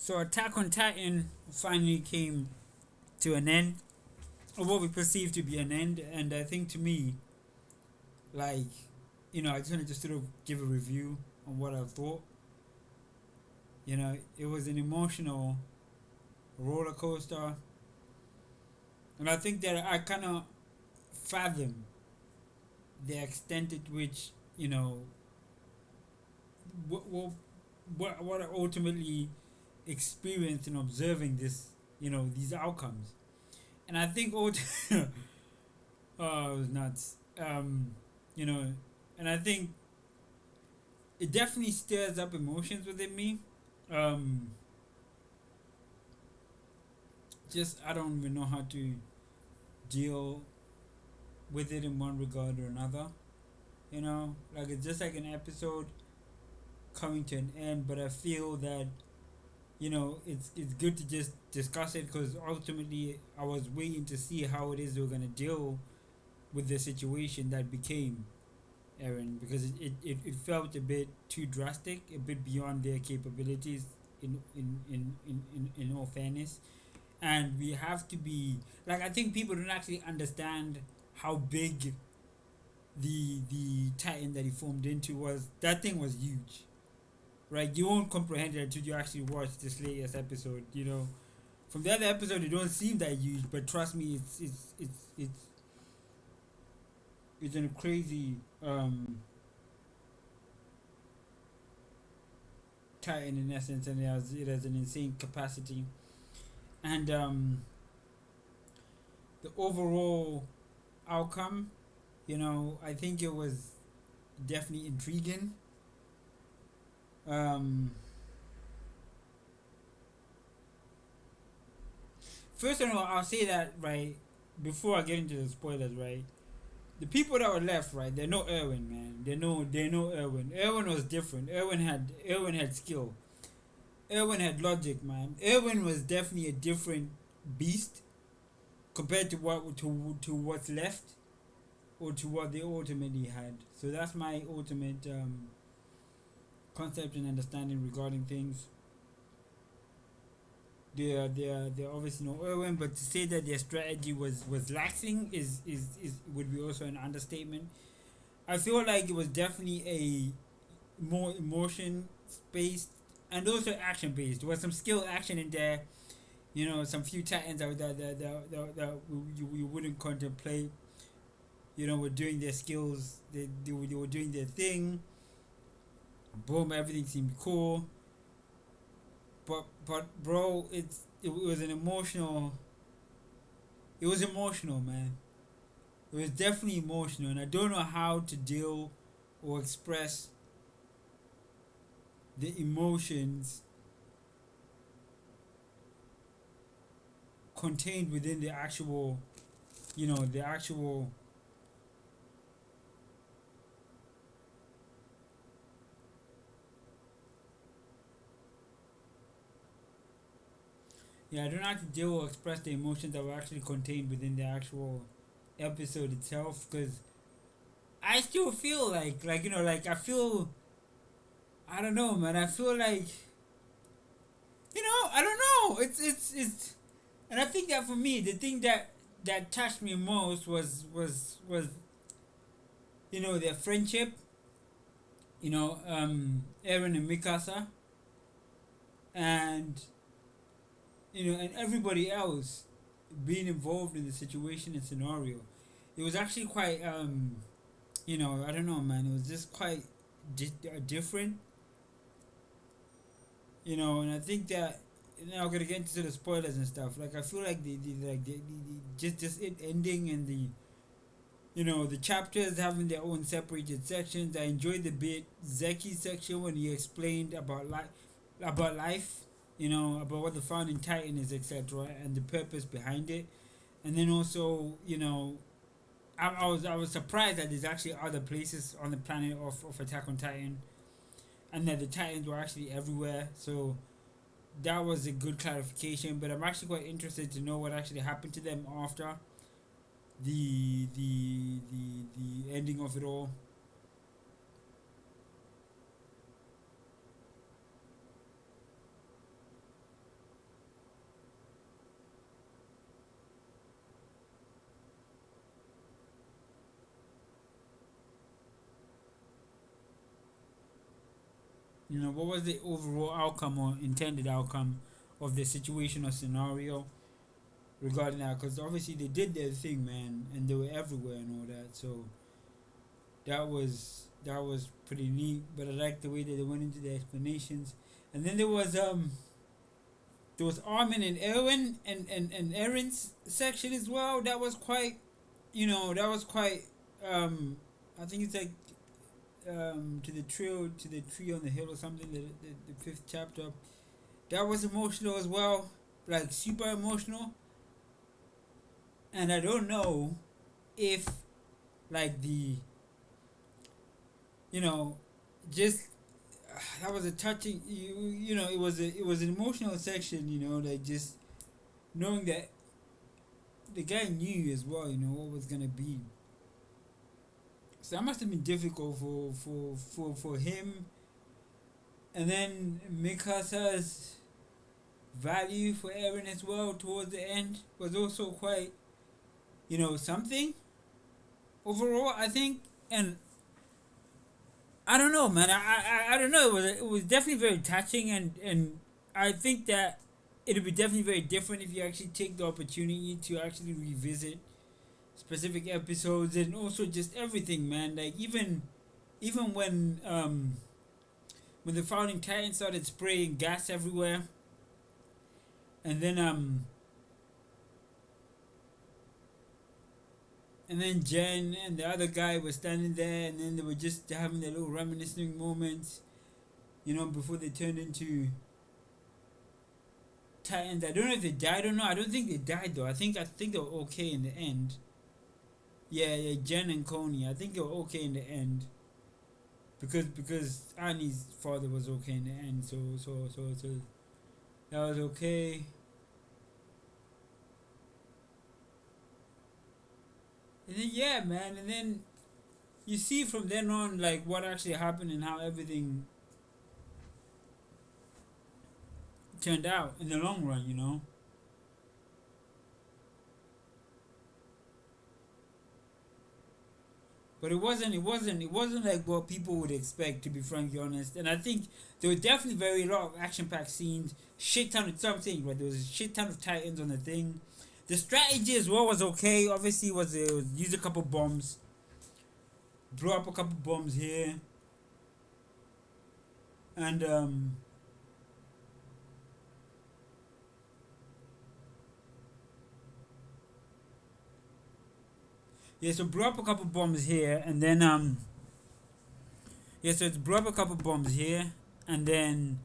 So Attack on Titan finally came to an end, or what we perceive to be an end, and I think to me, like, I just want to just sort of give a review on what I thought. It was an emotional roller coaster, and I think that I kind of fathom the extent at which what what I ultimately experienced in observing this, these outcomes, and I think oh, it was nuts. You know, and I think it definitely stirs up emotions within me. Um, just I don't even know how to deal with it in one regard or another. Like it's just like an episode coming to an end, but I feel that it's good to just discuss it because ultimately I was waiting to see how it is they were gonna deal with the situation that became Aaron, because it felt a bit too drastic, a bit beyond their capabilities in all fairness. And we have to be like, I think people don't actually understand how big the Titan that he formed into was. That thing was huge. Right? You won't comprehend it until you actually watch this latest episode, From the other episode it don't seem that huge, but trust me, it's a crazy Titan in essence, and it has an insane capacity. And the overall outcome, I think it was definitely intriguing. Um, First of all, I'll say that right before I get into the spoilers. Right, the people that were left, right, they know Erwin, man. They know Erwin. Erwin was different. Erwin had skill. Erwin had logic, man. Erwin was definitely a different beast compared to to what's left, or to what they ultimately had. So that's my ultimate concept and understanding regarding things. They're obviously no Irwin, but to say that their strategy was lacking is would be also an understatement. I feel like it was definitely a more emotion based and also action based. There was some skill action in there. Some few titans that you wouldn't contemplate. Were doing their skills. They were doing their thing. Boom, everything seemed cool. But bro, it was an emotional. It was emotional, man. It was definitely emotional, and I don't know how to deal or express the emotions contained within the actual, the actual. Yeah, I don't know how to deal or express the emotions that were actually contained within the actual episode itself, because I still feel like I feel. I don't know, man. I feel like I don't know. It's and I think that for me, the thing that touched me most was their friendship. Aaron and Mikasa, and and everybody else being involved in the situation and scenario. It was actually quite I don't know, man. It was just quite different. And I think that now I'm gonna get into the spoilers and stuff. Like I feel like just it ending, and the chapters having their own separated sections. I enjoyed the bit Zeki section when he explained about life, about what the founding titan is, etc., and the purpose behind it. And then also, I was surprised that there's actually other places on the planet of Attack on Titan, and that the Titans were actually everywhere. So that was a good clarification. But I'm actually quite interested to know what actually happened to them after the ending of it all. You know, what was the overall outcome or intended outcome of the situation or scenario regarding that? Because obviously they did their thing, man, and they were everywhere and all that. So that was pretty neat. But I like the way that they went into the explanations. And then there was Armin and Erwin and Aaron's section as well. That was quite, that was quite. I think it's like to the tree on the hill or something. The fifth chapter. That was emotional as well, like super emotional. And I don't know if like you know just that was a touching it was an emotional section, like just knowing that the guy knew as well, what was gonna be. So that must have been difficult for him. And then Mikasa's value for Eren as well towards the end was also quite, something overall, I think. And I don't know, man. I don't know. It was definitely very touching, and I think that it'd be definitely very different if you actually take the opportunity to actually revisit specific episodes and also just everything, man. Like even when the founding titan started spraying gas everywhere, and then Jen and the other guy were standing there, and then they were just having their little reminiscing moments, before they turned into Titans. I don't know if they died or not. I don't think they died though. I think they were okay in the end. Yeah, yeah, Jen and Coney. I think they were okay in the end because Annie's father was okay in the end. So that was okay. And then yeah, man, and then you see from then on like what actually happened and how everything turned out in the long run. But it wasn't like what people would expect, to be frankly honest. And I think there were definitely very a lot of action packed scenes, shit ton of something, right? There was a shit ton of titans on the thing. The strategy as well was okay. Obviously, was use a couple bombs, blow up a couple bombs here, and yeah, so blow up a couple bombs here, and then yeah, so it's blow up a couple bombs here, and then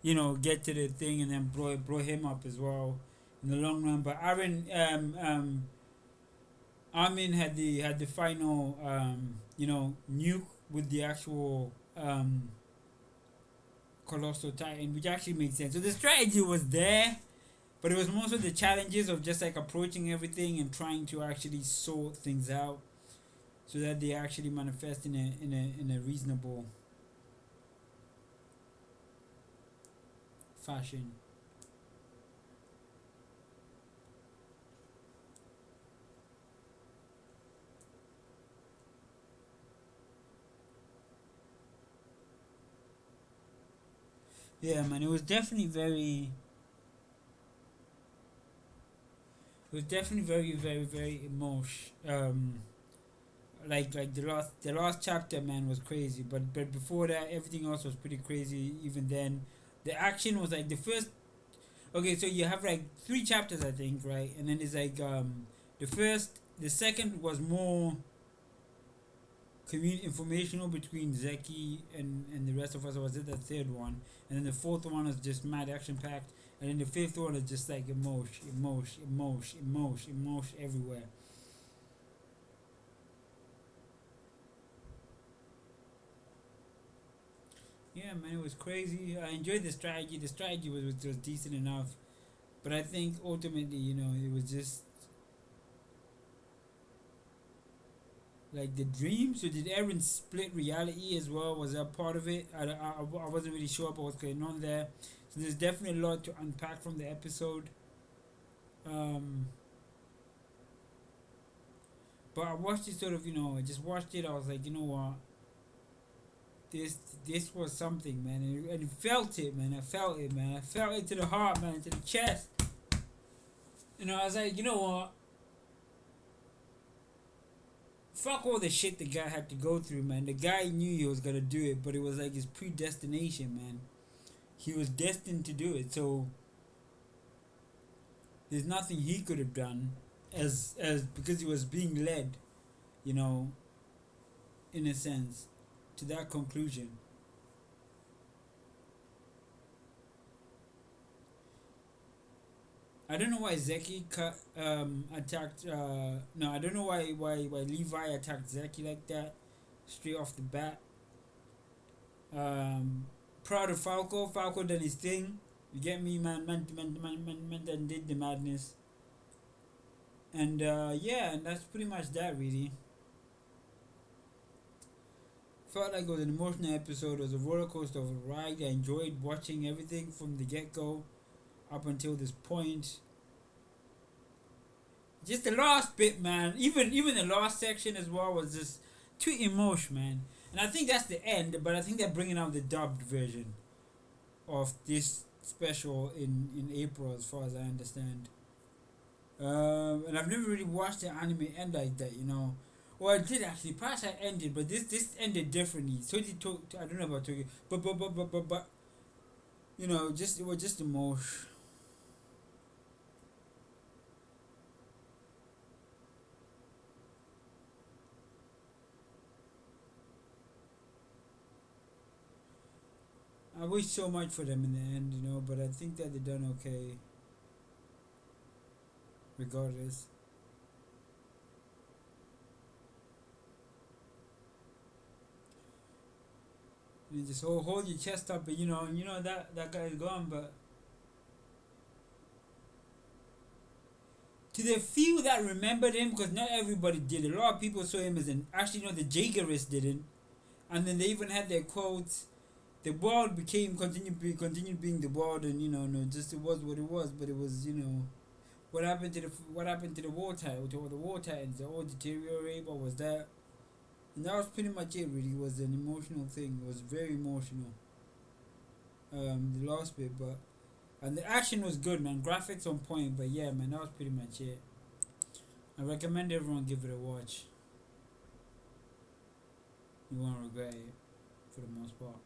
get to the thing, and then blow him up as well in the long run. But Armin had the final nuke with the actual colossal titan, which actually makes sense. So the strategy was there, but it was mostly the challenges of just like approaching everything and trying to actually sort things out so that they actually manifest in a reasonable fashion. Yeah, man, it was definitely very, very, very emotional. Like the last chapter, man, was crazy. But before that, everything else was pretty crazy. Even then, the action was like the first. Okay, so you have like three chapters, I think, right? And then it's like the second was more informational between Zeki and the rest of us. Or was it the third one? And then the fourth one is just mad action packed. And then the fifth one is just like emotion everywhere. Yeah, man, it was crazy. I enjoyed the strategy. The strategy was decent enough, but I think ultimately, it was just like the dream. So did Aaron split reality as well? Was that part of it? I wasn't really sure about what's going on there. So there's definitely a lot to unpack from the episode. Um, but I watched it sort of, I just watched it. I was like, you know what? this this was something, man, and you felt it, man. I felt it, man. I felt it to the heart, man, to the chest. You know, I was like, you know what? Fuck all the shit the guy had to go through, man. The guy knew he was gonna do it, but it was like his predestination, man. He was destined to do it, so there's nothing he could have done, as because he was being led, you know, in a sense, to that conclusion. I don't know why attacked. No, I don't know why Levi attacked Zeki like that, straight off the bat. Um, Proud of Falco. Falco done his thing. You get me, man. Man done did the madness. And yeah, and that's pretty much that, really. Felt like it was an emotional episode. It was a roller coaster of a ride. I enjoyed watching everything from the get go up until this point. Just the last bit, man. Even the last section as well was just too emotional, man. And I think that's the end. But I think they're bringing out the dubbed version of this special in April, as far as I understand. And I've never really watched the anime end like that, you know. Well, I did actually. Parasite ended, but this ended differently. So did I don't know about Tokyo, but you know, just it was just emotion. I wish so much for them in the end, you know, but I think that they done okay, regardless. You just hold your chest up, but you know that guy is gone. But to the few that remembered him, because not everybody did. A lot of people saw him as an actually, the Jaegerists didn't, and then they even had their quotes. The world continued being the world, and no, just it was what it was. But it was, what happened to the war title, to all the war titans? They all deteriorate. What was that? And that was pretty much it. Really, it was an emotional thing. It was very emotional. The last bit, but and the action was good, man. Graphics on point, but yeah, man, that was pretty much it. I recommend everyone give it a watch. You won't regret it, for the most part.